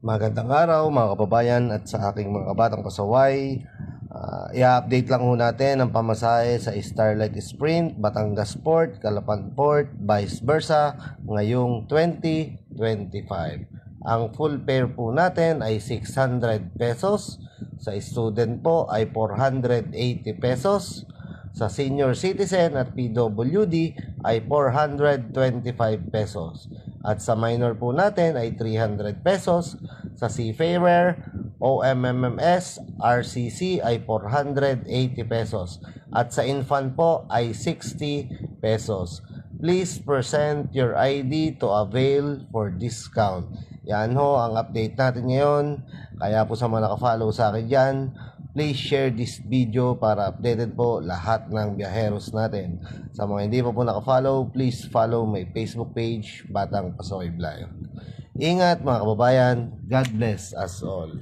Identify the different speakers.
Speaker 1: Magandang araw mga kababayan at sa aking mga kabatang pasaway. I-update lang ho natin ang pamasahe sa Starlight Sprint, Batangas Port, Calapan Port, vice versa ngayong 2025. Ang full fare po natin ay 600 pesos. Sa student po ay 480 pesos. Sa senior citizen at PWD ay 425 pesos. At sa minor po natin ay 300 pesos. Sa seafarer, OMMS, RCC ay 480 pesos. At sa infant po ay 60 pesos. Please present your ID to avail for discount. Yan ho ang update natin ngayon. Kaya po sa mga nakafollow sa akin dyan, please share this video para updated po lahat ng biyaheros natin. Sa mga hindi pa po nakafollow, please follow my Facebook page, Batang Pasaway Vlog. Ingat mga kababayan. God bless us all.